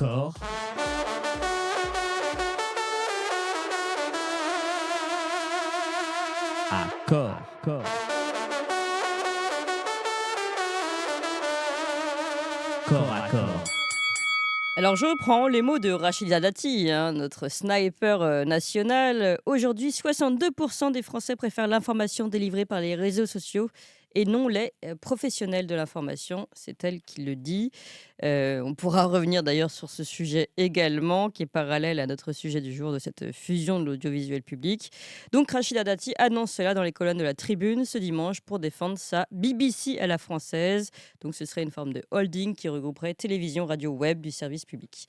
Accord. Accord. Corps. Corps à corps. Alors je reprends les mots de Rachida Dati, notre sniper national. Aujourd'hui, 62% des Français préfèrent l'information délivrée par les réseaux sociaux et non les professionnels de l'information. C'est elle qui le dit. On pourra revenir d'ailleurs sur ce sujet également, qui est parallèle à notre sujet du jour de cette fusion de l'audiovisuel public. Donc Rachida Dati annonce cela dans les colonnes de la Tribune ce dimanche pour défendre sa BBC à la française. Donc ce serait une forme de holding qui regrouperait télévision, radio, web du service public.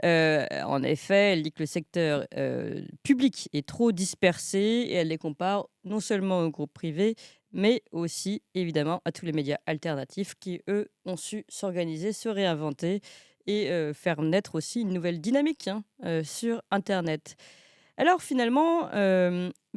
En effet, elle dit que le secteur public est trop dispersé et elle les compare non seulement aux groupes privés, mais aussi évidemment à tous les médias alternatifs qui, eux, ont su s'organiser, se réinventer et faire naître aussi une nouvelle dynamique sur Internet. Alors finalement,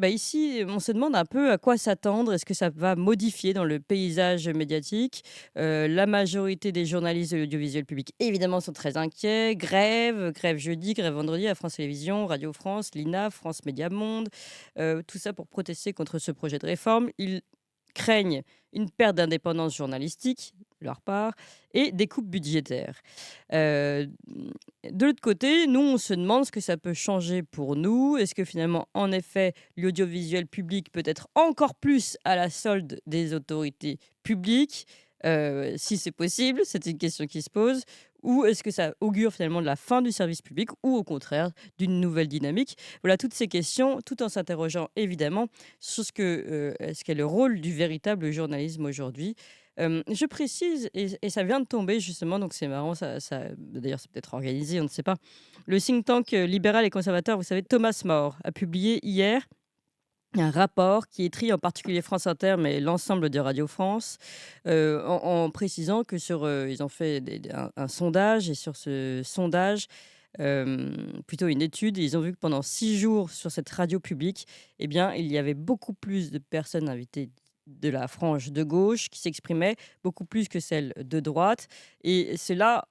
ici, on se demande un peu à quoi s'attendre. Est-ce que ça va modifier dans le paysage médiatique? La majorité des journalistes de l'audiovisuel public, évidemment, sont très inquiets. Grève jeudi, grève vendredi à France Télévisions, Radio France, l'INA, France Média Monde. Tout ça pour protester contre ce projet de réforme. Ils craignent une perte d'indépendance journalistique de leur part et des coupes budgétaires. Heu, de l'autre côté, nous, on se demande ce que ça peut changer pour nous. Est-ce que finalement, en effet, l'audiovisuel public peut être encore plus à la solde des autorités publiques? Si c'est possible, c'est une question qui se pose. Ou est-ce que ça augure finalement de la fin du service public ou au contraire d'une nouvelle dynamique? Voilà toutes ces questions, tout en s'interrogeant évidemment sur ce qu'est le rôle du véritable journalisme aujourd'hui. Je précise et ça vient de tomber justement, donc c'est marrant, d'ailleurs c'est peut-être organisé, on ne sait pas. Le think tank, libéral et conservateur, vous savez, Thomas More, a publié hier un rapport qui étrie en particulier France Inter, mais l'ensemble de Radio France, en précisant que ils ont fait un sondage et sur ce sondage, plutôt une étude, ils ont vu que pendant 6 jours sur cette radio publique, eh bien, il y avait beaucoup plus de personnes invitées de la frange de gauche qui s'exprimaient, beaucoup plus que celles de droite et cela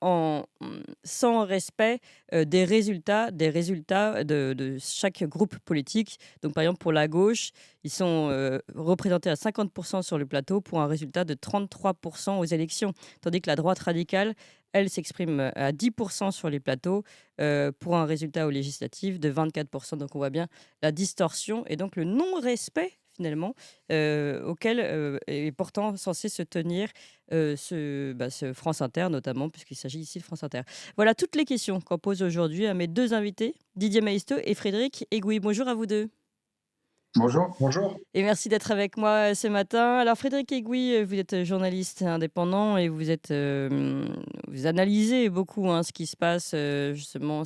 sans respect, des résultats de chaque groupe politique. Donc par exemple pour la gauche, ils sont, représentés à 50 sur le plateau pour un résultat de 33 aux élections. Tandis que la droite radicale, elle s'exprime, à 10 sur les plateaux, pour un résultat aux législatives de 24. Donc on voit bien la distorsion et donc le non-respect finalement, auquel, est pourtant censé se tenir, ce France Inter notamment, puisqu'il s'agit ici de France Inter. Voilà toutes les questions qu'on pose aujourd'hui à mes 2 invités, Didier Maistre et Frédéric Egouy. Bonjour à vous 2. Bonjour. Bonjour. Et merci d'être avec moi, ce matin. Alors Frédéric Egouy, vous êtes journaliste indépendant et vous analysez beaucoup, ce qui se passe, justement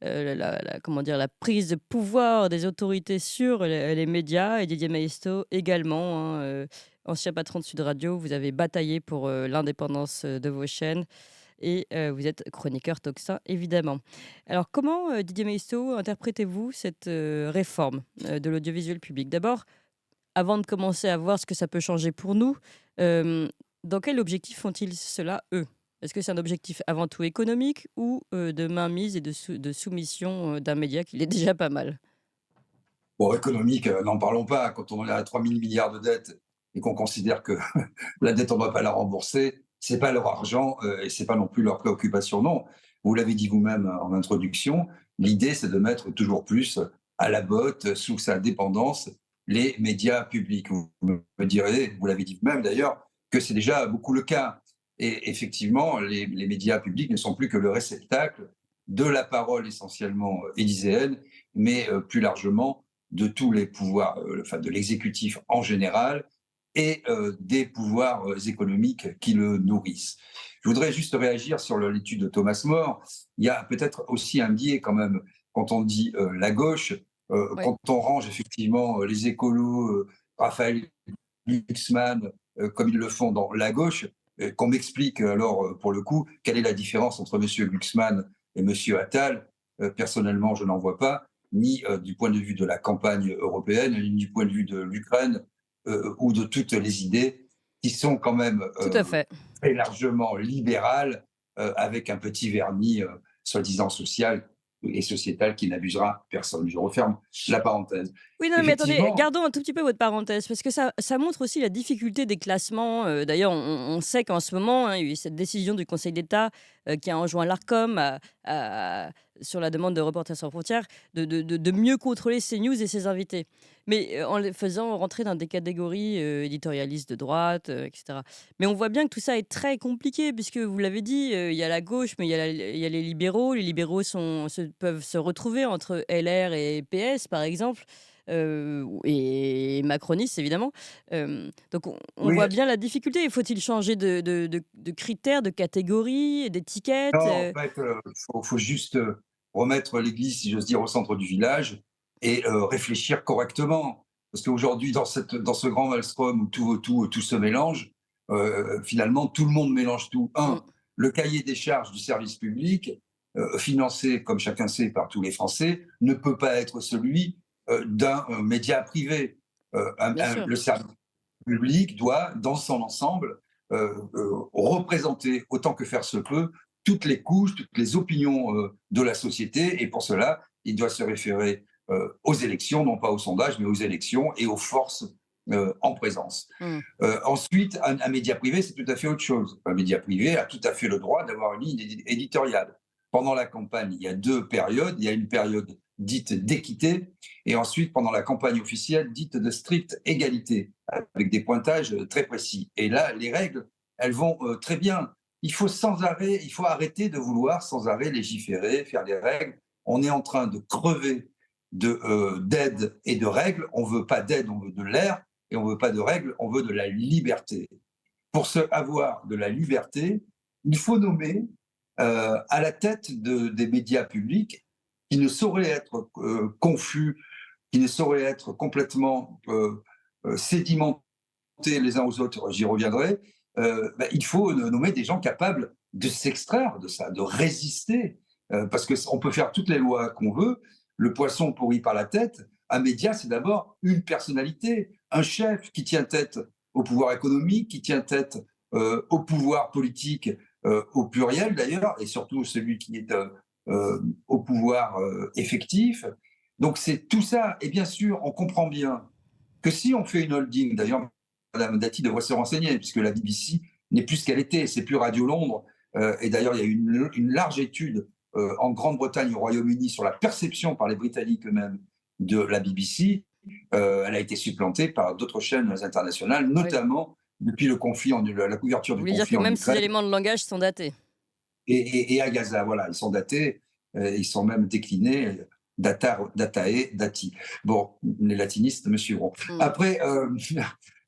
la prise de pouvoir des autorités sur les médias et Didier Maistre également, ancien patron de Sud Radio. Vous avez bataillé pour, l'indépendance, de vos chaînes et vous êtes chroniqueur tocsin évidemment. Alors comment, Didier Maisto, interprétez-vous cette, réforme, de l'audiovisuel public? D'abord, avant de commencer à voir ce que ça peut changer pour nous, dans quel objectif font-ils cela, eux? Est-ce que c'est un objectif avant tout économique ou, de mainmise et de soumission, d'un média qui l'est déjà pas mal? Bon, économique, n'en parlons pas. Quand on est à 3 000 milliards de dettes et qu'on considère que la dette, on ne va pas la rembourser, c'est pas leur argent et c'est pas non plus leur préoccupation. Non, vous l'avez dit vous-même en introduction, l'idée, c'est de mettre toujours plus à la botte, sous sa dépendance, les médias publics. Vous me direz, vous l'avez dit vous-même d'ailleurs, que c'est déjà beaucoup le cas. Et effectivement, les médias publics ne sont plus que le réceptacle de la parole essentiellement élyséenne, mais plus largement de tous les pouvoirs, enfin de l'exécutif en général et des pouvoirs économiques qui le nourrissent. Je voudrais juste réagir sur l'étude de Thomas More. Il y a peut-être aussi un biais quand même quand on dit la gauche, Oui. quand on range effectivement les écolos, Raphaël Glucksmann, comme ils le font dans la gauche, qu'on m'explique alors pour le coup quelle est la différence entre M. Glucksmann et M. Attal. Personnellement, je n'en vois pas ni du point de vue de la campagne européenne, ni du point de vue de l'Ukraine ou de toutes les idées qui sont quand même Tout à fait. très largement libérales avec un petit vernis soi-disant social et sociétal qui n'abusera personne. Je referme la parenthèse. Oui, non, mais attendez, Effectivement, gardons un tout petit peu votre parenthèse, parce que ça montre aussi la difficulté des classements. D'ailleurs, on sait qu'en ce moment, hein, il y a eu cette décision du Conseil d'État qui a enjoint l'ARCOM sur la demande de Reporters sans frontières de mieux contrôler CNews et ses invités. Mais en les faisant rentrer dans des catégories éditorialistes de droite, etc. Mais on voit bien que tout ça est très compliqué, puisque vous l'avez dit, il y a la gauche, mais il y a les libéraux. Les libéraux peuvent se retrouver entre LR et PS, par exemple. Et macroniste évidemment. Donc on oui, voit bien la difficulté. Faut-il changer de critères, de catégories, d'étiquettes? non, en fait, faut juste remettre l'église, si j'ose dire, au centre du village et réfléchir correctement. Parce qu'aujourd'hui, dans ce grand maelstrom où tout se mélange, finalement, tout le monde mélange tout. Mmh, Le cahier des charges du service public, financé, comme chacun sait, par tous les Français, ne peut pas être celui d'un média privé. bien sûr. Le service public doit, dans son ensemble, représenter autant que faire se peut toutes les couches, toutes les opinions de la société. Et pour cela, il doit se référer aux élections, non pas aux sondages, mais aux élections et aux forces en présence. Mmh. Ensuite, un média privé, c'est tout à fait autre chose. Un média privé a tout à fait le droit d'avoir une ligne éditoriale. Pendant la campagne, il y a deux périodes. Il y a une période dite d'équité et ensuite, pendant la campagne officielle, dite de stricte égalité, avec des pointages très précis. Et là, les règles, elles vont très bien. Il faut arrêter de vouloir sans arrêt légiférer, faire des règles. On est en train de crever d'aide et de règles. On ne veut pas d'aide, on veut de l'air, et on ne veut pas de règles, on veut de la liberté. Pour avoir de la liberté, il faut nommer à la tête des médias publics qui ne sauraient être confus, qui ne sauraient être complètement sédimentés les uns aux autres, j'y reviendrai. Il faut nommer des gens capables de s'extraire de ça, de résister, parce qu'on peut faire toutes les lois qu'on veut. Le poisson pourri par la tête. Un média, c'est d'abord une personnalité, un chef qui tient tête au pouvoir économique, qui tient tête au pouvoir politique, au pluriel d'ailleurs, et surtout celui qui est au pouvoir effectif. Donc c'est tout ça. Et bien sûr, on comprend bien que si on fait une holding, d'ailleurs, Madame Dati devrait se renseigner, puisque la BBC n'est plus ce qu'elle était, c'est plus Radio Londres. Et d'ailleurs, il y a eu une large étude en Grande-Bretagne, au Royaume-Uni, sur la perception par les Britanniques eux-mêmes de la BBC. Elle a été supplantée par d'autres chaînes internationales, Oui. notamment depuis le conflit, la couverture Vous du voulez dire que conflit en même ces Ukraine éléments de langage sont datés? et à Gaza. Voilà, ils sont datés, ils sont même déclinés. Datae, Dati. Bon, les latinistes me suivront. Mmh. Après,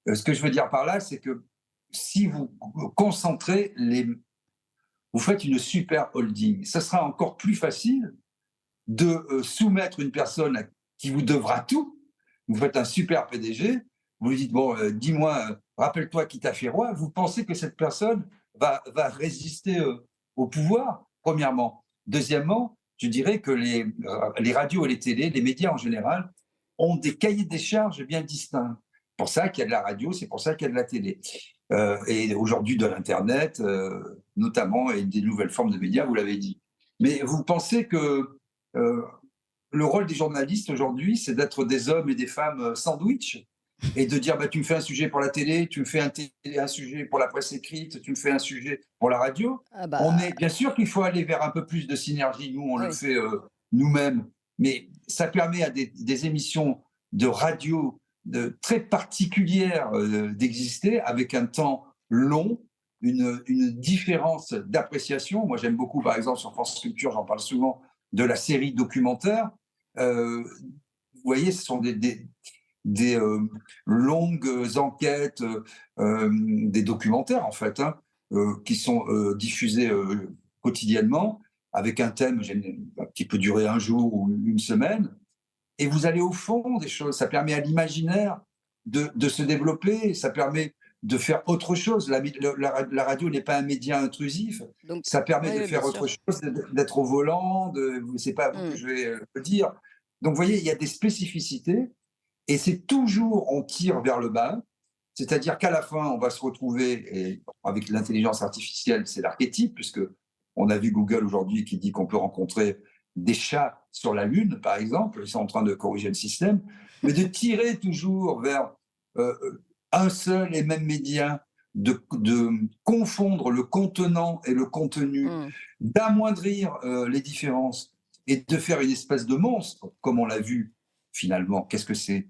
ce que je veux dire par là, c'est que si vous concentrez vous faites une super holding, ça sera encore plus facile de soumettre une personne qui vous devra tout. Vous faites un super PDG, vous lui dites, bon, dis-moi, rappelle-toi qui t'a fait roi. Vous pensez que cette personne va résister au pouvoir, premièrement. Deuxièmement, je dirais que les radios et les télés, les médias en général, ont des cahiers des charges bien distincts. C'est pour ça qu'il y a de la radio, c'est pour ça qu'il y a de la télé. Et aujourd'hui de l'Internet, notamment, et des nouvelles formes de médias, vous l'avez dit. Mais vous pensez que euh, le rôle des journalistes aujourd'hui, c'est d'être des hommes et des femmes sandwich et de dire bah, tu me fais un sujet pour la télé, tu me fais un sujet pour la presse écrite, tu me fais un sujet pour la radio. Ah On bah, est bien sûr qu'il faut aller vers un peu plus de synergie. Nous, on le oui. fait nous-mêmes, mais ça permet à des émissions de radio très particulières d'exister avec un temps long, une différence d'appréciation. Moi, j'aime beaucoup, par exemple, sur France Culture, j'en parle souvent, de la série documentaire. Vous voyez, ce sont des longues enquêtes, des documentaires en fait, hein, qui sont diffusés quotidiennement avec un thème qui peut durer un jour ou une semaine. Et vous allez au fond des choses. Ça permet à l'imaginaire de se développer. Ça permet de faire autre chose. La radio n'est pas un média intrusif. Donc Ça permet oui, de oui, bien faire sûr. autre chose, d'être au volant. C'est pas à vous que Mmh. je vais le dire. Donc, vous voyez, il y a des spécificités et c'est toujours, on tire vers le bas. C'est-à-dire qu'à la fin, on va se retrouver, et avec l'intelligence artificielle, c'est l'archétype, puisque On a vu Google aujourd'hui qui dit qu'on peut rencontrer des chats sur la Lune, par exemple. Ils sont en train de corriger le système. Mais de tirer toujours vers un seul et même média, de confondre le contenant et le contenu, Mmh. d'amoindrir les différences et de faire une espèce de monstre, comme on l'a vu finalement. Qu'est-ce que c'est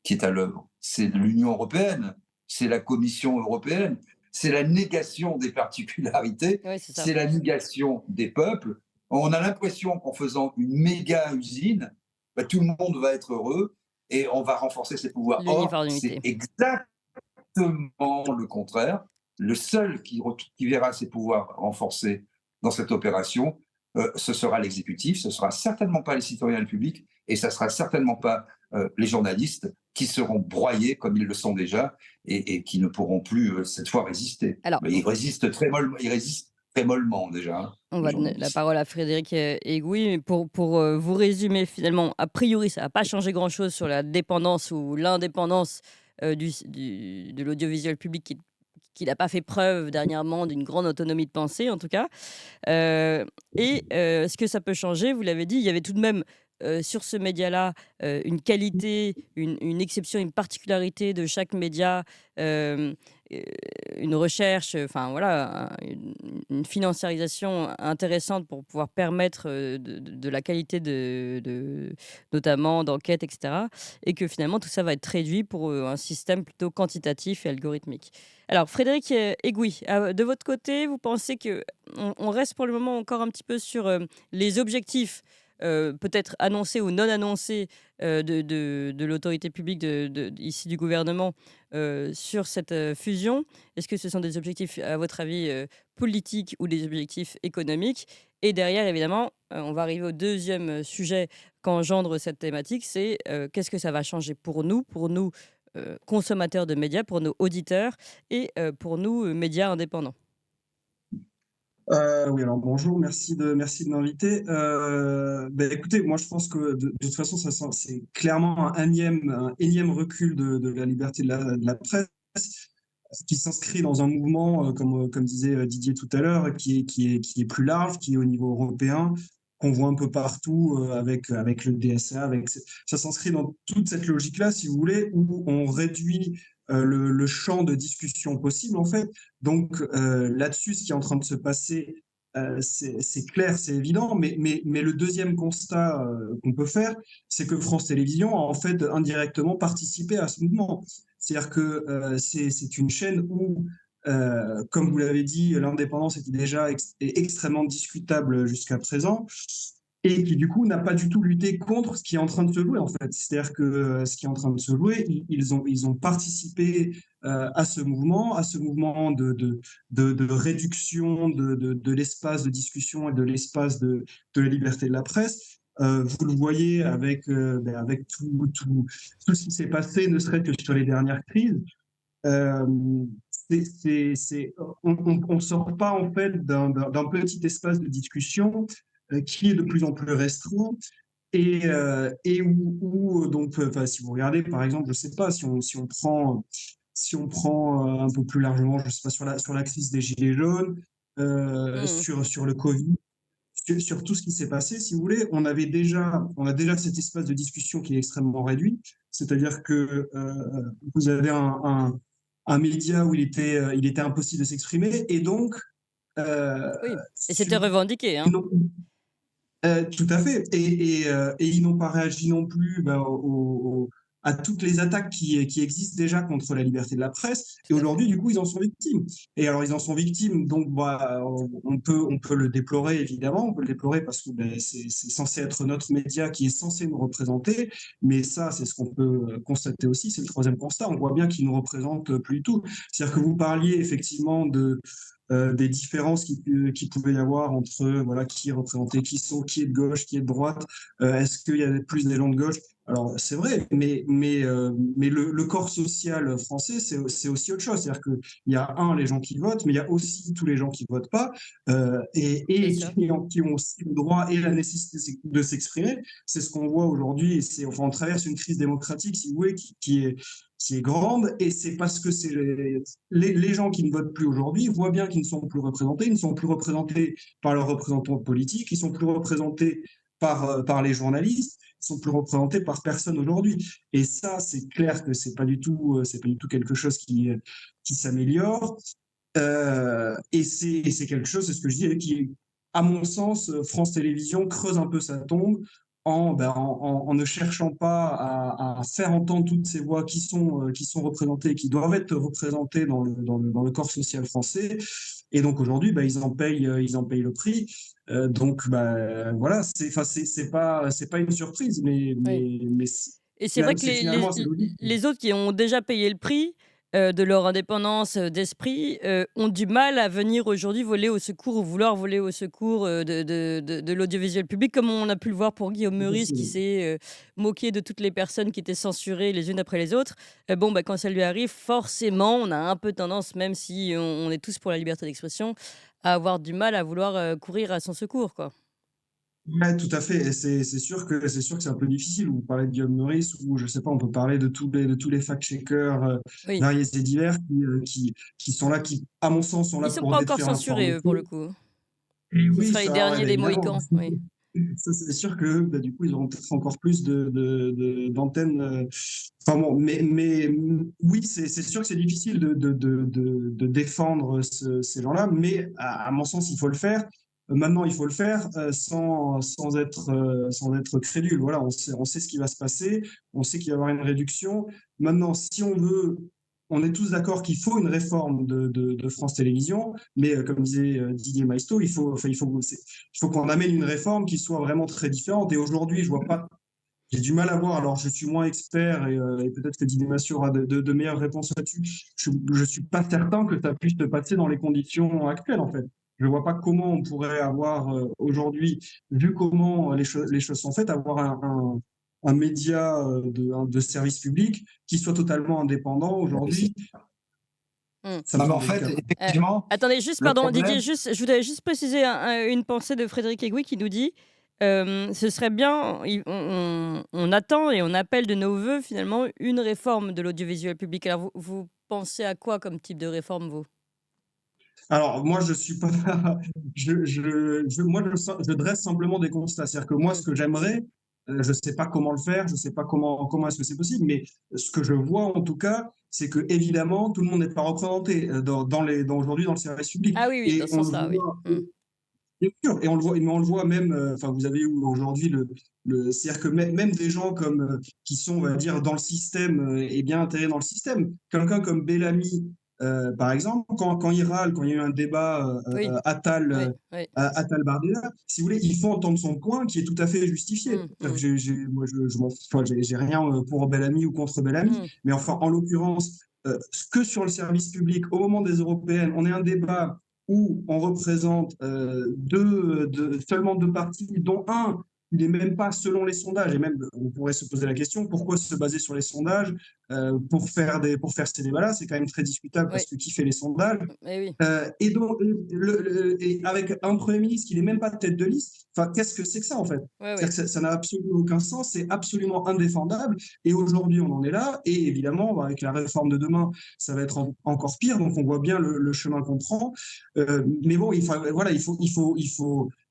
qui est à l'œuvre? C'est l'Union européenne, c'est la Commission européenne, c'est la négation des particularités, Ouais, c'est ça. c'est la négation des peuples. On a l'impression qu'en faisant une méga usine, bah, tout le monde va être heureux et on va renforcer ses pouvoirs. Or, c'est L'uniformité. exactement le contraire. Le seul qui verra ses pouvoirs renforcés dans cette opération, ce sera l'exécutif, ce sera certainement pas les citoyens et le public, et ça sera certainement pas les journalistes qui seront broyés comme ils le sont déjà et qui ne pourront plus cette fois résister. Alors, Mais ils résistent très mollement déjà, hein, on les va donner la journalistes. parole à Frédéric Egouy. Mais pour vous résumer, finalement, a priori, ça va pas changer grand-chose sur la dépendance ou l'indépendance, de l'audiovisuel public qui n'a pas fait preuve dernièrement d'une grande autonomie de pensée, en tout cas. Ce que ça peut changer, vous l'avez dit, il y avait tout de même, sur ce média-là, une qualité, une exception, une particularité de chaque média, hem, heu, une recherche, enfin voilà, une financiarisation intéressante pour pouvoir permettre, de la qualité notamment d'enquête et cetera, et que finalement tout ça va être réduit pour, un système plutôt quantitatif et algorithmique. Alors Frédéric, Egouy, de votre côté, vous pensez qu'on reste pour le moment encore un petit peu sur, les objectifs, peut-être annoncés ou non annoncés, de l'autorité publique ici du gouvernement, sur cette, fusion? Est-ce que ce sont des objectifs, à votre avis, politiques ou des objectifs économiques? Et derrière évidemment, on va arriver au deuxième sujet qu'engendre cette thématique, c'est, qu'est-ce que ça va changer pour nous, consommateurs de médias, pour nos auditeurs et pour nous, médias indépendants? Oui, alors bonjour, merci de m'inviter. Écoutez, moi je pense que de toute façon, c'est clairement un énième recul de la liberté de la presse, qui s'inscrit dans un mouvement, comme disait Didier tout à l'heure, qui est plus large, qui est au niveau européen, qu'on voit un peu partout avec le DSA. Ça s'inscrit dans toute cette logique-là, si vous voulez, où on réduit le champ de discussion possible, en fait. Donc là-dessus, ce qui est en train de se passer, c'est clair, c'est évident, mais le deuxième constat qu'on peut faire, c'est que France Télévisions a en fait indirectement participé à ce mouvement. C'est-à-dire que c'est une chaîne où, comme vous l'avez dit, l'indépendance était déjà extrêmement discutable jusqu'à présent, et qui du coup n'a pas du tout lutté contre ce qui est en train de se jouer, en fait. C'est-à-dire que ce qui est en train de se jouer, ils ont participé à ce mouvement de réduction de l'espace de discussion et de l'espace de la liberté de la presse. Vous le voyez avec tout ce qui s'est passé, ne serait-ce que sur les dernières crises. Euh, on ne sort pas en fait d'un petit espace de discussion qui est de plus en plus restreint et où donc, si vous regardez par exemple, je sais pas, si on prend un peu plus largement, je sais pas, sur la crise des Gilets jaunes, Mmh. sur le Covid, sur tout ce qui s'est passé, si vous voulez, on a déjà cet espace de discussion qui est extrêmement réduit. C'est-à-dire que vous avez un média où il était impossible de s'exprimer, et donc euh, Oui, et c'était sur- revendiqué, hein? non, tout à fait. Et ils n'ont pas réagi non plus à toutes les attaques qui existent déjà contre la liberté de la presse. Et Tout à fait. aujourd'hui, du coup, ils en sont victimes. Et alors, ils en sont victimes, donc on peut le déplorer, évidemment. On peut le déplorer parce que c'est censé être notre média qui est censé nous représenter. Mais ça, c'est ce qu'on peut constater aussi. C'est le troisième constat. On voit bien qu'il ne nous représente plus du tout. C'est-à-dire que vous parliez effectivement des différences qui pouvait y avoir entre voilà, qui est représenté, qui est de gauche, qui est de droite. Est-ce qu'il y a plus des gens de gauche? Alors c'est vrai, mais le corps social français, c'est aussi autre chose. C'est-à-dire qu'il y a les gens qui votent, mais il y a aussi tous les gens qui votent pas, C'est et ça. qui ont aussi le droit et la nécessité de s'exprimer. C'est ce qu'on voit aujourd'hui. Enfin, on traverse une crise démocratique, si vous voulez, qui est grande, et c'est parce que les gens qui ne votent plus aujourd'hui voient bien qu'ils ne sont plus représentés, ils ne sont plus représentés par leurs représentants politiques, ils sont plus représentés par les journalistes, ils sont plus représentés par personne aujourd'hui. Et ça, c'est clair que c'est pas du tout quelque chose qui s'améliore. Et c'est quelque chose, c'est ce que je dis, qui, à mon sens, France Télévisions creuse un peu sa tombe en ne cherchant pas à faire entendre toutes ces voix qui sont représentées, qui doivent être représentées dans le corps social français. Et donc aujourd'hui, ils en payent le prix. Donc voilà, c'est pas une surprise, Oui. mais Et c'est vrai que finalement assez logique. les autres qui ont déjà payé le prix de leur indépendance d'esprit ont du mal à venir aujourd'hui voler au secours ou vouloir voler au secours de l'audiovisuel public, comme on a pu le voir pour Guillaume Meurice qui s'est moqué de toutes les personnes qui étaient censurées les unes après les autres. Quand ça lui arrive, forcément, on a un peu tendance, même si on est tous pour la liberté d'expression, à avoir du mal à vouloir courir à son secours, quoi. Ouais, tout à fait. Et c'est sûr que c'est un peu difficile. Vous parlez de Guillaume Meurice, ou je sais pas, on peut parler de tous les fact-checkers Oui. variés et divers qui sont là, qui, à mon sens, sont là Ils sont pour pas encore détruire censurés, eux, pour le l'information. coup. Et Ce oui, sera les derniers des Mohicans. Oui. ça c'est sûr que du coup, ils auront peut-être encore plus d'antennes. Enfin bon, mais oui, c'est sûr que c'est difficile de défendre ces gens-là, mais à mon sens, il faut le faire. Maintenant, il faut le faire sans être crédule. Voilà, on sait ce qui va se passer, on sait qu'il va y avoir une réduction. Maintenant, si on veut, on est tous d'accord qu'il faut une réforme de France Télévisions, mais comme disait Didier Maisto, il faut qu'on amène une réforme qui soit vraiment très différente. Et aujourd'hui, je vois pas. J'ai du mal à voir. Alors, je suis moins expert et peut-être que Didier Massieu aura de meilleures réponses là-dessus. Je suis pas certain que ça puisse se passer dans les conditions actuelles, en fait. Je vois pas comment on pourrait avoir aujourd'hui, vu comment les choses sont faites, avoir un média de service public qui soit totalement indépendant aujourd'hui. Mmh. Ça me Non, mais en semble fait, délicat. effectivement, Attendez, juste, le pardon, Didier, problème, je voudrais juste préciser une pensée de Frédéric Egui qui nous dit ce serait bien, on attend et on appelle de nos voeux finalement une réforme de l'audiovisuel public. Alors, vous pensez à quoi comme type de réforme, vous? Alors, moi, je suis pas. Je dresse simplement des constats. C'est-à-dire que moi, Mmh. ce que j'aimerais, je ne sais pas comment le faire, je ne sais pas comment est-ce que c'est possible, mais ce que je vois en tout cas, c'est que évidemment, tout le monde n'est pas représenté aujourd'hui dans le service public. Ah oui, oui, dans Et ce on le sens-là, oui. voit, Mmh. bien sûr, et on le voit, mais on le voit même. Enfin, vous avez eu aujourd'hui c'est-à-dire que même des gens comme qui sont, on va dire, dans le système et bien intégrés dans le système. Quelqu'un comme Bellamy, par exemple, quand il râle, quand il y a eu un débat Oui, oui, oui. Attal-Bardella, si vous voulez, il faut entendre son point qui est tout à fait justifié. Mmh, C'est-à-dire mmh, que moi, je m'en fous, enfin, j'ai rien pour Bellamy ou contre Bellamy, mmh. mais enfin, en l'occurrence, que sur le service public, au moment des européennes, on est un débat où on représente seulement deux partis, dont un, il n'est même pas selon les sondages. Et même, on pourrait se poser la question, pourquoi se baser sur les sondages pour faire ces débats-là? C'est quand même très discutable Oui, parce que qui fait les sondages? eh oui. Et donc, et avec un Premier ministre qui n'est même pas tête de liste, enfin, qu'est-ce que c'est que ça en fait? Ouais, C'est-à-dire ouais. que ça n'a absolument aucun sens, c'est absolument indéfendable. Et aujourd'hui, on en est là. Et évidemment, avec la réforme de demain, ça va être encore pire. Donc, on voit bien le chemin qu'on prend. Mais bon, voilà, il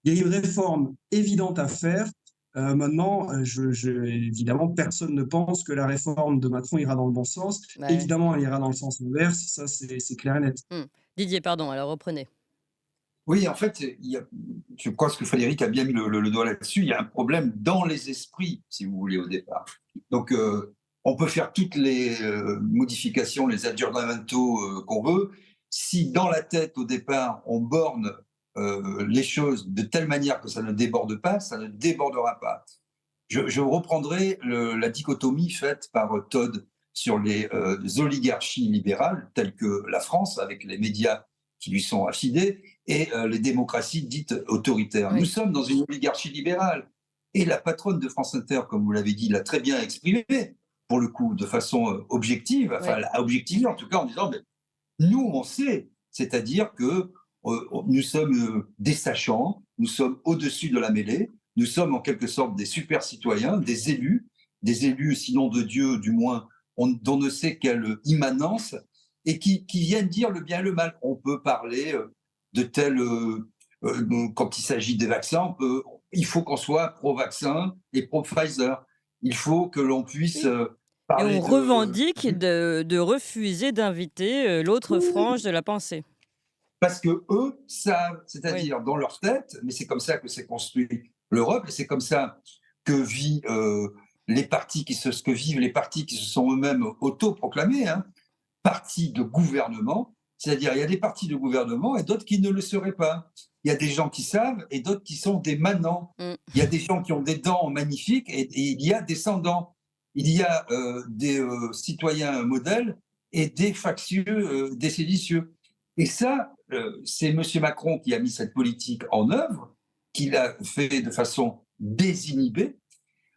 y a une réforme évidente à faire. Maintenant, évidemment, personne ne pense que la réforme de Macron ira dans le bon sens. Ouais. Évidemment, elle ira dans le sens inverse. Ça, c'est clair et net. Mmh. Didier, pardon, alors reprenez. oui, en fait, je pense que Frédéric a bien mis le doigt là-dessus. Il y a un problème dans les esprits, si vous voulez, au départ. Donc, on peut faire toutes les modifications, les aggiornamento qu'on veut. Si dans la tête, au départ, on borne les choses de telle manière que ça ne déborde pas, ça ne débordera pas. Je reprendrai la dichotomie faite par Todd sur les oligarchies libérales, telles que la France, avec les médias qui lui sont affidés, et les démocraties dites autoritaires. Oui. Nous sommes dans une oligarchie libérale. Et la patronne de France Inter, comme vous l'avez dit, l'a très bien exprimé, pour le coup, de façon objective, enfin, Oui. objectivée en tout cas, en disant, mais nous, on sait, c'est-à-dire que nous sommes des sachants, nous sommes au-dessus de la mêlée, nous sommes en quelque sorte des super citoyens, des élus sinon de Dieu, du moins dont on ne sait quelle immanence, et qui viennent dire le bien et le mal. On peut parler de tel... quand il s'agit des vaccins, il faut qu'on soit pro-vaccin et pro-Pfizer. Il faut que l'on puisse Oui. Et parler on de... revendique de refuser d'inviter l'autre frange de la pensée. Parce que eux savent, Oui. c'est-à-dire dans leur tête, mais c'est comme ça que s'est construit l'Europe, et c'est comme ça que vivent les partis qui se sont eux-mêmes autoproclamés, hein, partis de gouvernement. C'est-à-dire, il y a des partis de gouvernement et d'autres qui ne le seraient pas. Il y a des gens qui savent et d'autres qui sont des manants. Il y a des gens qui ont des dents magnifiques et il y a des sans-dents. Il y a des citoyens modèles et des factieux, des séditieux. Et ça, c'est M. Macron qui a mis cette politique en œuvre, qui l'a fait de façon désinhibée,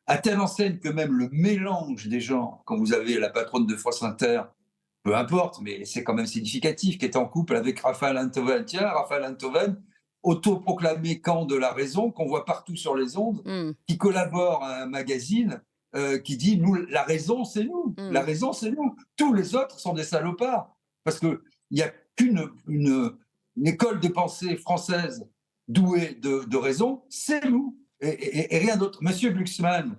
à telle enseigne que même le mélange des gens, quand vous avez la patronne de France Inter, peu importe, mais c'est quand même significatif, qui est en couple avec Raphaël Enthoven. Tiens, Raphaël Enthoven, autoproclamé camp de la raison, qu'on voit partout sur les ondes, qui collabore à un magazine qui dit nous, la raison, c'est nous. La raison, c'est nous. Tous les autres sont des salopards. Parce qu'il n'y a qu'une une école de pensée française douée de raison, c'est nous. Et rien d'autre. Monsieur Glucksmann,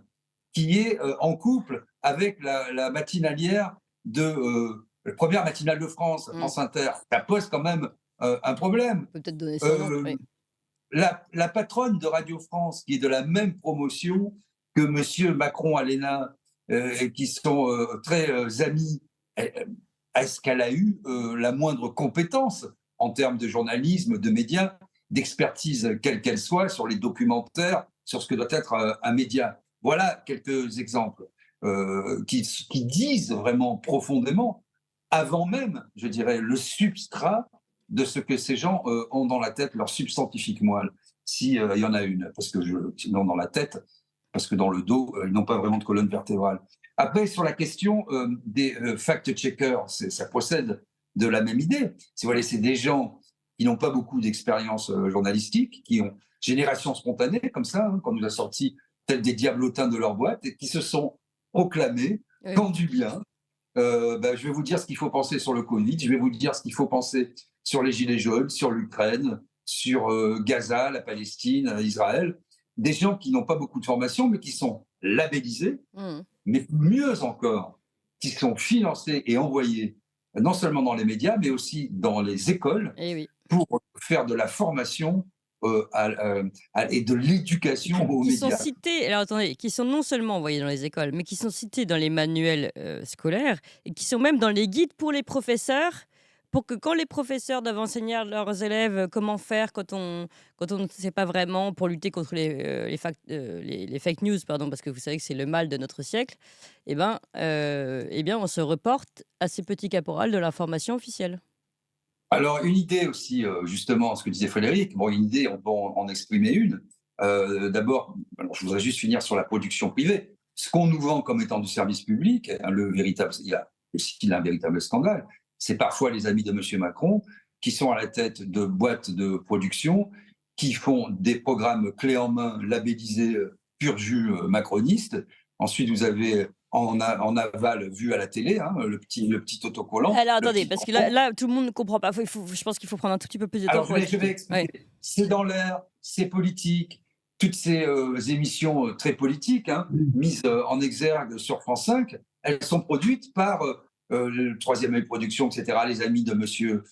qui est en couple avec la matinalière de la première matinale de France, France Inter, ça pose quand même un problème. On peut peut-être donner son nom. Oui. La patronne de Radio France, qui est de la même promotion que Monsieur Macron Alena, qui sont très amis, est-ce qu'elle a eu la moindre compétence en termes de journalisme, de médias, d'expertise, quelle qu'elle soit, sur les documentaires, sur ce que doit être un média? Voilà quelques exemples qui disent vraiment profondément, avant même, je dirais, le substrat de ce que ces gens ont dans la tête, leur substantifique moelle, s'il y en a une, parce que sinon dans la tête, parce que dans le dos, ils n'ont pas vraiment de colonne vertébrale. Après, sur la question des fact-checkers, ça procède de la même idée. Si vous voulez, c'est des gens qui n'ont pas beaucoup d'expérience journalistique, qui ont génération spontanée, comme ça, hein, qu'on nous a sorti tels des diablotins de leur boîte, et qui se sont proclamés, quand du bien. Je vais vous dire ce qu'il faut penser sur le Covid, je vais vous dire ce qu'il faut penser sur les Gilets jaunes, sur l'Ukraine, sur Gaza, la Palestine, Israël. Des gens qui n'ont pas beaucoup de formation, mais qui sont labellisés, mais mieux encore, qui sont financés et envoyés non seulement dans les médias, mais aussi dans les écoles, pour faire de la formation et de l'éducation aux médias. Qui sont cités, alors attendez, qui sont non seulement envoyés dans les écoles, mais qui sont cités dans les manuels scolaires et qui sont même dans les guides pour les professeurs, pour que quand les professeurs doivent enseigner à leurs élèves comment faire quand on ne sait pas vraiment pour lutter contre les fake news, pardon, parce que vous savez que c'est le mal de notre siècle, eh bien, on se reporte à ces petits caporals de l'information officielle. Alors, une idée aussi, justement, ce que disait Frédéric, bon, une idée, on peut en exprimer une. D'abord, je voudrais juste finir sur la production privée. Ce qu'on nous vend comme étant du service public, il y a aussi un véritable scandale. C'est parfois les amis de M. Macron qui sont à la tête de boîtes de production, qui font des programmes clés en main, labellisés pur jus macroniste. Ensuite, vous avez en aval vu à la télé, hein, le petit autocollant. Alors attendez, parce que là, tout le monde ne comprend pas. Je pense qu'il faut prendre un tout petit peu plus de temps. Alors, je vais expliquer. Ouais. C'est dans l'air, c'est politique. Toutes ces émissions très politiques, hein, mises en exergue sur France 5, elles sont produites par le Troisième œil Production, etc., les amis de monsieur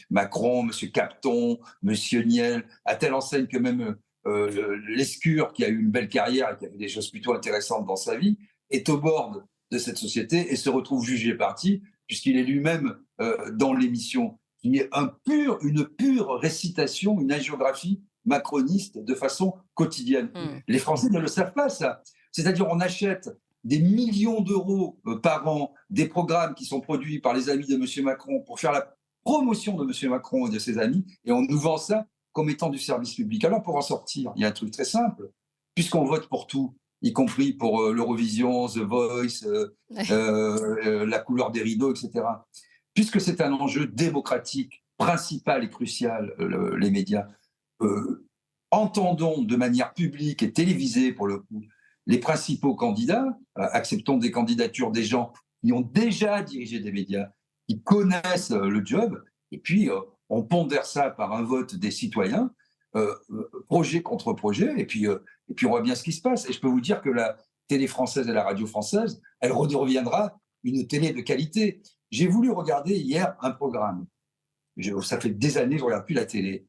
Macron, monsieur Capton, monsieur Niel, à telle enseigne que même Lescure, qui a eu une belle carrière et qui a fait des choses plutôt intéressantes dans sa vie, est au bord de cette société et se retrouve jugé parti, puisqu'il est lui-même dans l'émission, qui est une pure récitation, une hagiographie macroniste de façon quotidienne. Les Français ne le savent pas, ça. C'est-à-dire, on achète des millions d'euros par an, des programmes qui sont produits par les amis de M. Macron pour faire la promotion de M. Macron et de ses amis, et on nous vend ça comme étant du service public. Alors, pour en sortir, il y a un truc très simple. Puisqu'on vote pour tout, y compris pour l'Eurovision, The Voice, la couleur des rideaux, etc., puisque c'est un enjeu démocratique principal et crucial, les médias, entendons de manière publique et télévisée, pour le coup, les principaux candidats, acceptons des candidatures des gens qui ont déjà dirigé des médias, qui connaissent le job, et puis on pondère ça par un vote des citoyens, projet contre projet, et puis on voit bien ce qui se passe. Et je peux vous dire que la télé française et la radio française, elle redeviendra une télé de qualité. J'ai voulu regarder hier un programme. Ça fait des années que je ne regarde plus la télé.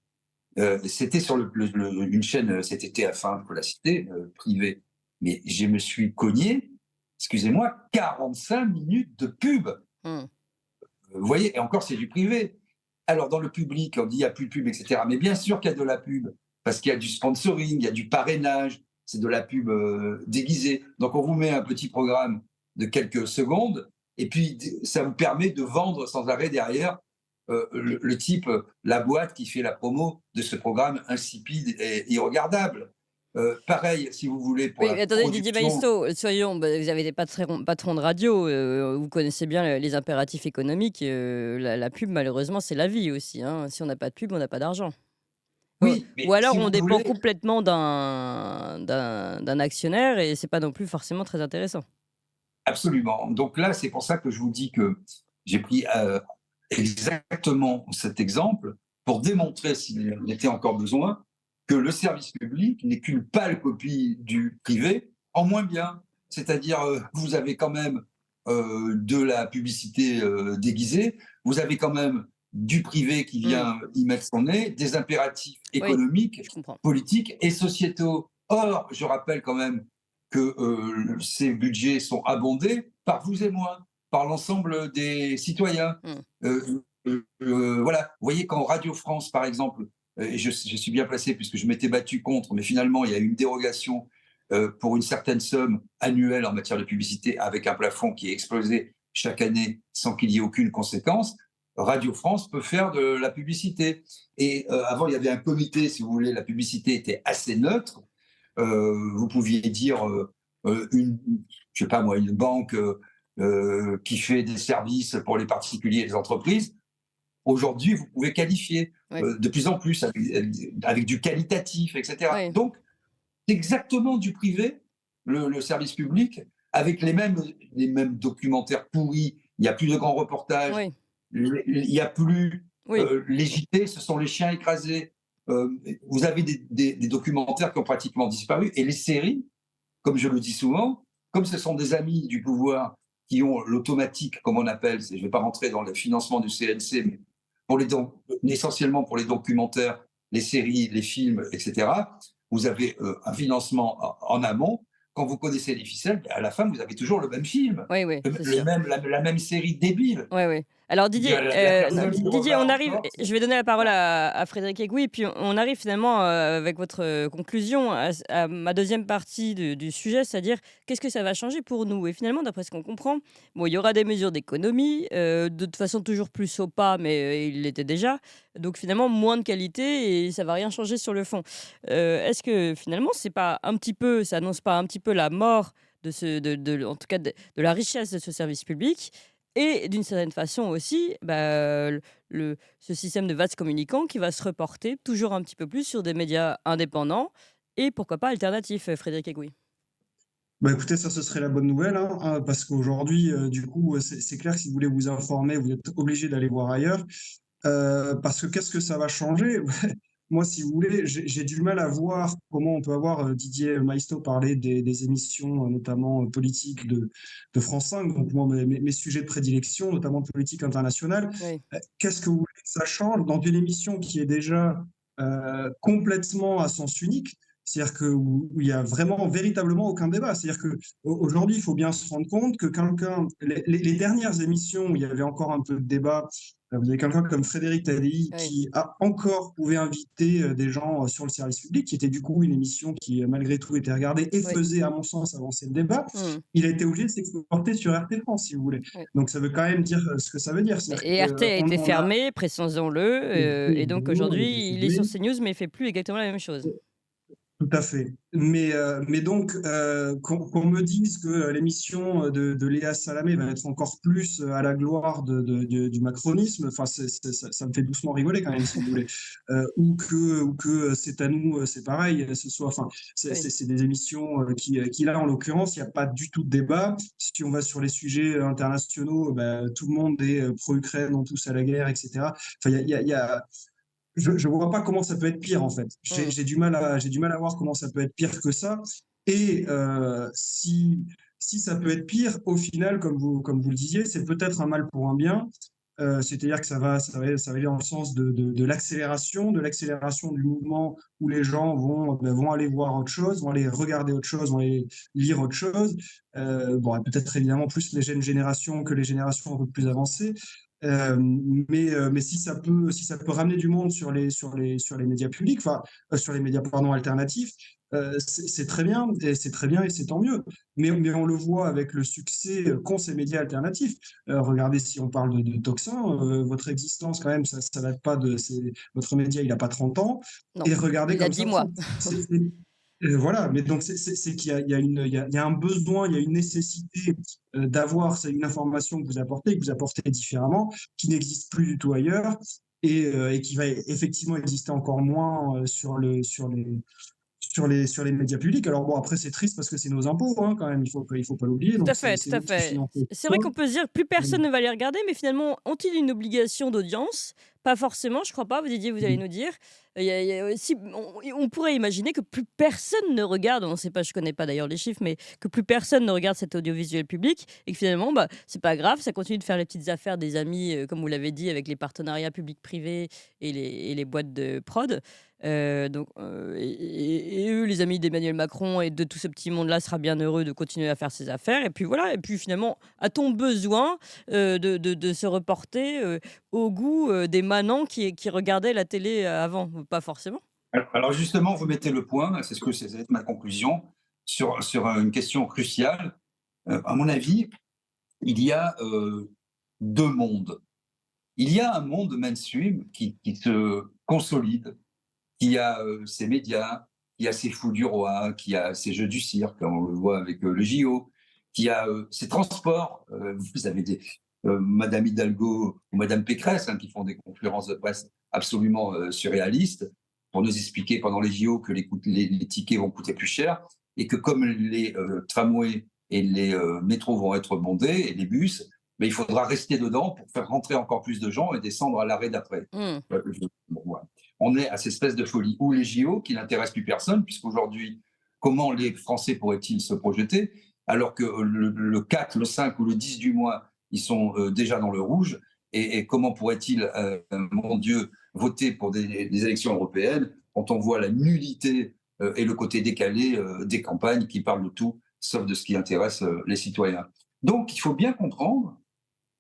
C'était sur une chaîne, c'était TF1, il faut la citer, privée. Mais je me suis cogné, excusez-moi, 45 minutes de pub. Vous voyez, et encore, c'est du privé. Alors, dans le public, on dit il n'y a plus de pub, etc. Mais bien sûr qu'il y a de la pub, parce qu'il y a du sponsoring, il y a du parrainage, c'est de la pub déguisée. Donc, on vous met un petit programme de quelques secondes, et puis ça vous permet de vendre sans arrêt derrière le type, la boîte qui fait la promo de ce programme insipide et irregardable. Pareil, si vous voulez, pour Oui, la mais attendez, Didier production. Maisto, soyons, vous avez des patrons de radio, vous connaissez bien les impératifs économiques. La pub, malheureusement, c'est la vie aussi, hein. Si on n'a pas de pub, on n'a pas d'argent. Oui, Ou mais alors si on vous dépend voulez, complètement d'un actionnaire et c'est pas non plus forcément très intéressant. absolument. Donc là, c'est pour ça que je vous dis que j'ai pris exactement cet exemple pour démontrer, s'il en était encore besoin, que le service public n'est qu'une pâle copie du privé, en moins bien. C'est-à-dire, vous avez quand même de la publicité déguisée, vous avez quand même du privé qui vient y mettre son nez, des impératifs Oui, économiques, je comprends. politiques et sociétaux. Or, je rappelle quand même que ces budgets sont abondés par vous et moi, par l'ensemble des citoyens. Voilà, vous voyez, quand Radio France, par exemple, et je suis bien placé puisque je m'étais battu contre, mais finalement, il y a eu une dérogation pour une certaine somme annuelle en matière de publicité avec un plafond qui est explosé chaque année sans qu'il y ait aucune conséquence. Radio France peut faire de la publicité. Et avant, il y avait un comité, si vous voulez, la publicité était assez neutre. Vous pouviez dire je sais pas moi, une banque qui fait des services pour les particuliers et les entreprises. Aujourd'hui, vous pouvez qualifier de plus en plus avec du qualitatif, etc. Oui. Donc, c'est exactement du privé, le service public, avec les mêmes documentaires pourris. Il n'y a plus de grands reportages. Oui. Il n'y a plus Oui. les JT, ce sont les chiens écrasés. Vous avez des documentaires qui ont pratiquement disparu. Et les séries, comme je le dis souvent, comme ce sont des amis du pouvoir qui ont l'automatique, comme on appelle, je ne vais pas rentrer dans le financement du CNC, mais essentiellement pour les documentaires, les séries, les films, etc., vous avez un financement en amont. Quand vous connaissez les ficelles, à la fin, vous avez toujours le même film, Oui, c'est sûr. la même série débile. Oui. Alors Didier, Didier, on arrive. Je vais donner la parole à Frédéric Egouy, puis on arrive finalement avec votre conclusion à ma deuxième partie du sujet, c'est-à-dire qu'est-ce que ça va changer pour nous. Et finalement, d'après ce qu'on comprend, bon, il y aura des mesures d'économie, de toute façon toujours plus au pas, mais il l'était déjà. Donc finalement, moins de qualité et ça va rien changer sur le fond. Est-ce que finalement, c'est pas un petit peu, ça annonce pas un petit peu la mort en tout cas de la richesse de ce service public? Et d'une certaine façon aussi, ce système de vases communicants qui va se reporter toujours un petit peu plus sur des médias indépendants et pourquoi pas alternatifs, Frédéric Egouy. Écoutez, ça, ce serait la bonne nouvelle, hein, parce qu'aujourd'hui, du coup, c'est clair que si vous voulez vous informer, vous êtes obligé d'aller voir ailleurs. Parce que qu'est-ce que ça va changer? Moi, si vous voulez, j'ai du mal à voir comment on peut avoir Didier Maisto parler des émissions, notamment politiques de France 5. Donc, moi, mes sujets de prédilection, notamment politique internationale. Oui. Qu'est-ce que vous voulez que ça change dans une émission qui est déjà complètement à sens unique? C'est-à-dire où il y a vraiment, véritablement aucun débat. C'est-à-dire qu'aujourd'hui, il faut bien se rendre compte que les dernières émissions où il y avait encore un peu de débat, vous avez quelqu'un comme Frédéric Tadei qui a encore pouvait inviter des gens sur le service public, qui était du coup une émission qui, malgré tout, était regardée et faisait, à mon sens, avancer le débat. Il a été obligé de s'exporter sur RT France, si vous voulez. Donc, ça veut quand même dire ce que ça veut dire. Et RT a été fermé, précisons-le, et donc aujourd'hui, il est sur CNews, mais il ne fait plus exactement la même chose. Tout à fait. Mais donc, qu'on me dise que l'émission de Léa Salamé va être encore plus à la gloire du macronisme, enfin, ça me fait doucement rigoler quand même, si vous voulez. Ou que c'est à nous, c'est pareil, ce soit, enfin, Oui. c'est des émissions qui, là, en l'occurrence, il n'y a pas du tout de débat. Si on va sur les sujets internationaux, bah, tout le monde est pro-Ukraine, on tous à la guerre, etc. Enfin, il y a je vois pas comment ça peut être pire en fait. Mm. J'ai du mal à voir comment ça peut être pire que ça. Et si ça peut être pire, au final, comme vous le disiez, c'est peut-être un mal pour un bien. C'est-à-dire que ça va aller dans le sens de l'accélération du mouvement où les gens vont aller voir autre chose, vont aller regarder autre chose, vont aller lire autre chose. Bon, peut-être évidemment plus les jeunes générations que les générations un peu plus avancées. Mais si ça peut ramener du monde sur les médias publics, enfin, sur les médias pardon, alternatifs, c'est très bien, et c'est très bien, et c'est tant mieux. Mais on le voit avec le succès qu'ont ces médias alternatifs. Regardez, si on parle de Toxin, votre existence, quand même, ça date pas votre média, il n'a pas 30 ans. Non, Et regardez il a comme 10 ça mois. prend. Voilà, mais donc c'est qu'il y a un besoin, il y a une nécessité d'avoir une information que vous apportez, que vous apportez différemment, qui n'existe plus du tout ailleurs, et qui va effectivement exister encore moins sur les médias publics. Alors bon, après c'est triste parce que c'est nos impôts, hein, quand même, il faut pas l'oublier, Tout à donc fait, c'est tout à nous qui fait. finançons C'est tout vrai qu'on peut se dire plus ça. personne ne va les regarder, mais finalement, ont-ils une obligation d'audience? Pas forcément, je crois pas. Vous disiez, vous allez nous dire. Il y a aussi, on pourrait imaginer que plus personne ne regarde. On ne sait pas, je connais pas d'ailleurs les chiffres, mais que plus personne ne regarde cet audiovisuel public et que finalement, bah, c'est pas grave, ça continue de faire les petites affaires des amis, comme vous l'avez dit, avec les partenariats public-privé et les boîtes de prod. Et eux, les amis d'Emmanuel Macron et de tout ce petit monde-là, sera bien heureux de continuer à faire ses affaires. Et puis voilà. Et puis finalement, a-t-on besoin de se reporter au goût des manants qui regardaient la télé avant? Pas forcément. Alors justement, vous mettez le point, c'est ce que c'est ma conclusion, sur une question cruciale. À mon avis, il y a deux mondes. Il y a un monde mainstream qui se consolide, qui a ses médias, qui a ses fous du roi, qui a ses jeux du cirque, on le voit avec le JO, qui a ses transports. Vous avez Madame Hidalgo ou Madame Pécresse qui font des conférences de presse absolument surréalistes pour nous expliquer pendant les JO que les tickets vont coûter plus cher et que comme les tramways et les métros vont être bondés et les bus, mais il faudra rester dedans pour faire rentrer encore plus de gens et descendre à l'arrêt d'après. Mmh. Bon, voilà. On est à cette espèce de folie. Ou les JO qui n'intéressent plus personne, puisqu'aujourd'hui, comment les Français pourraient-ils se projeter alors que le 4, le 5 ou le 10 du mois, ils sont déjà dans le rouge et comment pourraient-ils, mon Dieu, voter pour des élections européennes quand on voit la nullité et le côté décalé des campagnes qui parlent de tout, sauf de ce qui intéresse les citoyens. Donc, il faut bien comprendre,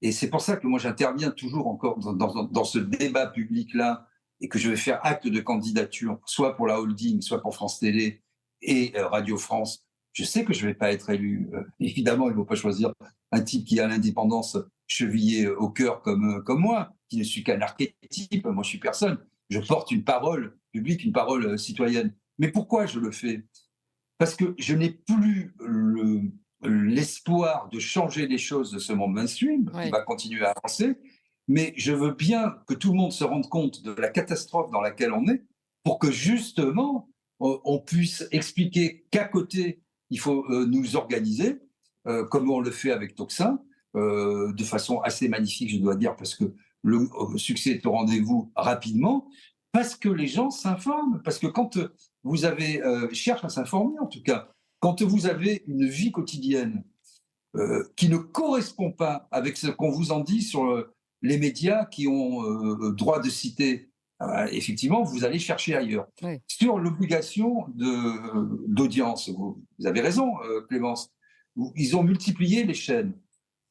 et c'est pour ça que moi j'interviens toujours encore dans ce débat public-là, et que je vais faire acte de candidature, soit pour la holding, soit pour France Télé et Radio France. Je sais que je ne vais pas être élu. Évidemment, ils ne vont pas choisir un type qui a l'indépendance chevillée au cœur comme moi, qui ne suis qu'un archétype. Moi, je suis personne. Je porte une parole publique, une parole citoyenne. Mais pourquoi je le fais? Parce que je n'ai plus l'espoir de changer les choses de ce monde mainstream, qui Ouais. va continuer à avancer, mais je veux bien que tout le monde se rende compte de la catastrophe dans laquelle on est, pour que justement, on puisse expliquer qu'à côté, il faut nous organiser, comme on le fait avec Toxin, de façon assez magnifique, je dois dire, parce que le succès est au rendez-vous rapidement, parce que les gens s'informent, parce que quand vous avez, cherche à s'informer en tout cas, quand vous avez une vie quotidienne qui ne correspond pas avec ce qu'on vous en dit sur les médias qui ont droit de citer, effectivement, vous allez chercher ailleurs. Oui. Sur l'obligation d'audience, vous avez raison, Clémence, ils ont multiplié les chaînes.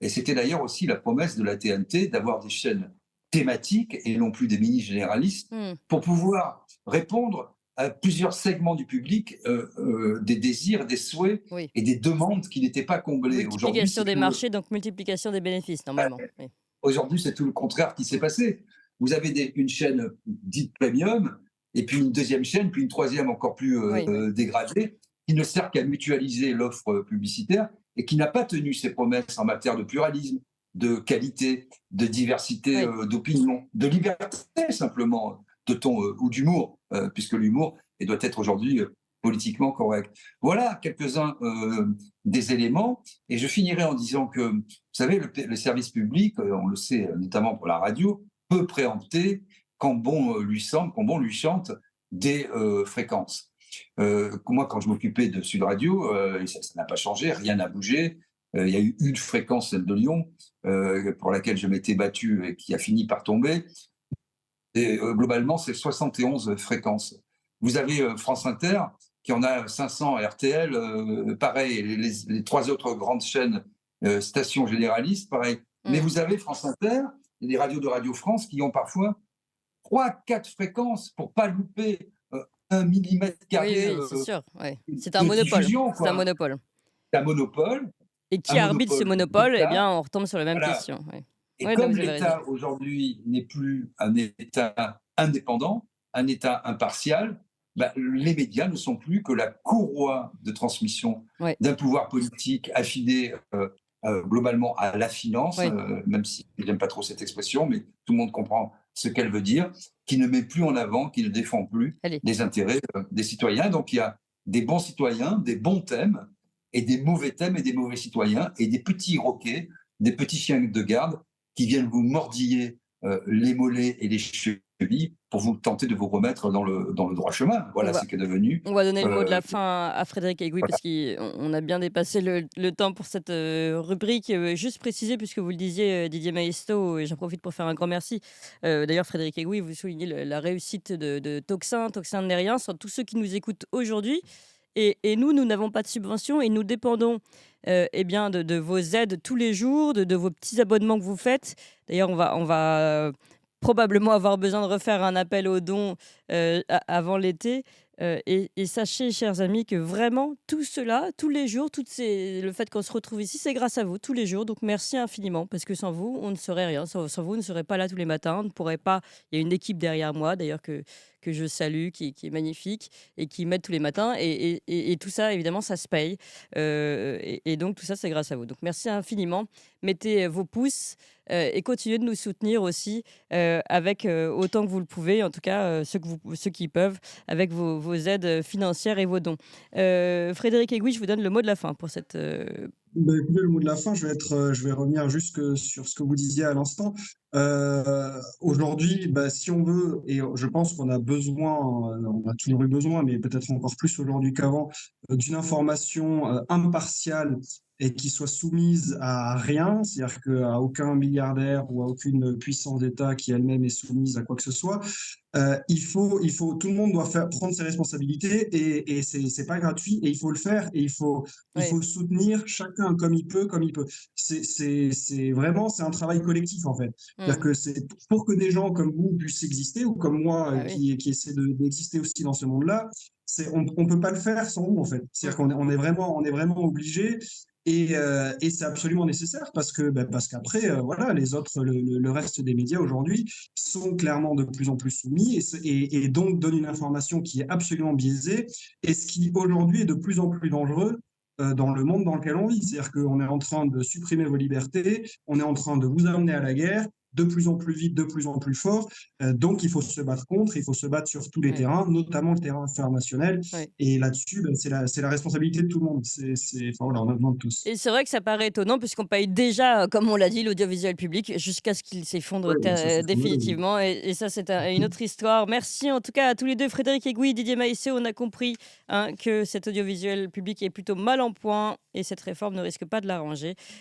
Et c'était d'ailleurs aussi la promesse de la TNT d'avoir des chaînes thématiques et non plus des mini-généralistes Mmh. pour pouvoir répondre à plusieurs segments du public, des désirs, des souhaits Oui. et des demandes qui n'étaient pas comblées. Aujourd'hui, Multiplication c'est des tout, marchés, donc multiplication des bénéfices, normalement. Oui. aujourd'hui, c'est tout le contraire qui s'est Mmh. passé. Vous avez une chaîne dite premium et puis une deuxième chaîne, puis une troisième encore plus Oui, oui. dégradée, qui ne sert qu'à mutualiser l'offre publicitaire et qui n'a pas tenu ses promesses en matière de pluralisme, de qualité, de diversité Oui. d'opinion, de liberté simplement de ton ou d'humour, puisque l'humour doit être aujourd'hui politiquement correct. Voilà quelques-uns des éléments. Et je finirai en disant que, vous savez, le service public, on le sait notamment pour la radio, peut préempter quand bon lui semble, quand bon lui chante, des fréquences. Moi, quand je m'occupais de Sud Radio, et ça n'a pas changé, rien n'a bougé. Il y a eu une fréquence, celle de Lyon, pour laquelle je m'étais battu et qui a fini par tomber. Et globalement, c'est 71 fréquences. Vous avez France Inter, qui en a 500, RTL, pareil, les trois autres grandes chaînes, stations généralistes, pareil. Mais Mm. vous avez France Inter et les radios de Radio France qui ont parfois 3-4 fréquences pour pas louper 1 millimètre Oui, carré oui, c'est sûr. Ouais. C'est un de monopole. diffusion, C'est un quoi. monopole. C'est Et qui un arbitre ce monopole monopole? Eh d'État. bien, on retombe sur la même Voilà. question. Oui, Et ouais, non, comme vous avez raison. l'État aujourd'hui n'est plus un État indépendant, un État impartial, les médias ne sont plus que la courroie de transmission Ouais. d'un pouvoir politique affidé globalement à la finance, Oui. même si je n'aime pas trop cette expression, mais tout le monde comprend ce qu'elle veut dire, qui ne met plus en avant, qui ne défend plus Allez. les intérêts des citoyens. Donc il y a des bons citoyens, des bons thèmes, et des mauvais thèmes et des mauvais citoyens, et des petits roquets, des petits chiens de garde qui viennent vous mordiller les mollets et les chevilles pour vous tenter de vous remettre dans le droit chemin. Voilà ce qu'est devenu. On va donner le mot de euh, la fin à Frédéric Aiguille voilà. parce qu'on a bien dépassé le temps pour cette rubrique. Juste préciser, puisque vous le disiez, Didier Maiesto, et j'en profite pour faire un grand merci. D'ailleurs, Frédéric Aiguille, vous soulignez la réussite de Toxin n'est rien, sans tous ceux qui nous écoutent aujourd'hui. Et nous n'avons pas de subvention et nous dépendons eh bien, de vos aides tous les jours, de vos petits abonnements que vous faites. D'ailleurs, on va probablement avoir besoin de refaire un appel aux dons avant l'été. Et sachez, chers amis, que vraiment, tout cela, tous les jours, le fait qu'on se retrouve ici, c'est grâce à vous, tous les jours. Donc, merci infiniment, parce que sans vous, on ne serait rien. Sans vous, on ne serait pas là tous les matins. On ne pourrait pas. Il y a une équipe derrière moi, d'ailleurs, que je salue, qui est magnifique et qui m'aide tous les matins. Et tout ça, évidemment, ça se paye. Et donc, tout ça, c'est grâce à vous. Donc, merci infiniment. Mettez vos pouces et continuez de nous soutenir aussi avec autant que vous le pouvez, en tout cas ceux qui peuvent, avec vos aides financières et vos dons. Frédéric Aiguille, je vous donne le mot de la fin pour cette... Écoutez, le mot de la fin, je vais revenir juste sur ce que vous disiez à l'instant. Aujourd'hui, si on veut, et je pense qu'on a besoin, on a toujours eu besoin, mais peut-être encore plus aujourd'hui qu'avant, d'une information impartiale et qui soit soumise à rien, c'est-à-dire qu'à aucun milliardaire ou à aucune puissance d'État qui elle-même est soumise à quoi que ce soit. Tout le monde doit prendre ses responsabilités et c'est pas gratuit et il faut le faire et il faut Oui, soutenir chacun comme il peut, comme il peut. C'est vraiment, c'est un travail collectif en fait. C'est-à-dire que c'est pour que des gens comme vous puissent exister ou comme moi bah oui. qui essaie d'exister aussi dans ce monde-là, on peut pas le faire sans vous en fait. C'est-à-dire on est vraiment obligé. Et c'est absolument nécessaire parce qu'après, voilà, les autres, le reste des médias aujourd'hui sont clairement de plus en plus soumis et donc donnent une information qui est absolument biaisée et ce qui aujourd'hui est de plus en plus dangereux dans le monde dans lequel on vit. C'est-à-dire qu'on est en train de supprimer vos libertés, on est en train de vous amener à la guerre de plus en plus vite, de plus en plus fort. Donc, il faut se battre contre, il faut se battre sur tous les Oui. terrains, notamment le terrain international. Oui. Et là-dessus, c'est la responsabilité de tout le monde. Enfin, voilà, on a besoin de tous. Et c'est vrai que ça paraît étonnant puisqu'on paye déjà, comme on l'a dit, l'audiovisuel public jusqu'à ce qu'il s'effondre Ouais, ça, c'est scandaleux. définitivement. Et ça, c'est une autre histoire. Merci en tout cas à tous les deux, Frédéric Aiguille, Didier Maïssé. On a compris que cet audiovisuel public est plutôt mal en point et cette réforme ne risque pas de l'arranger.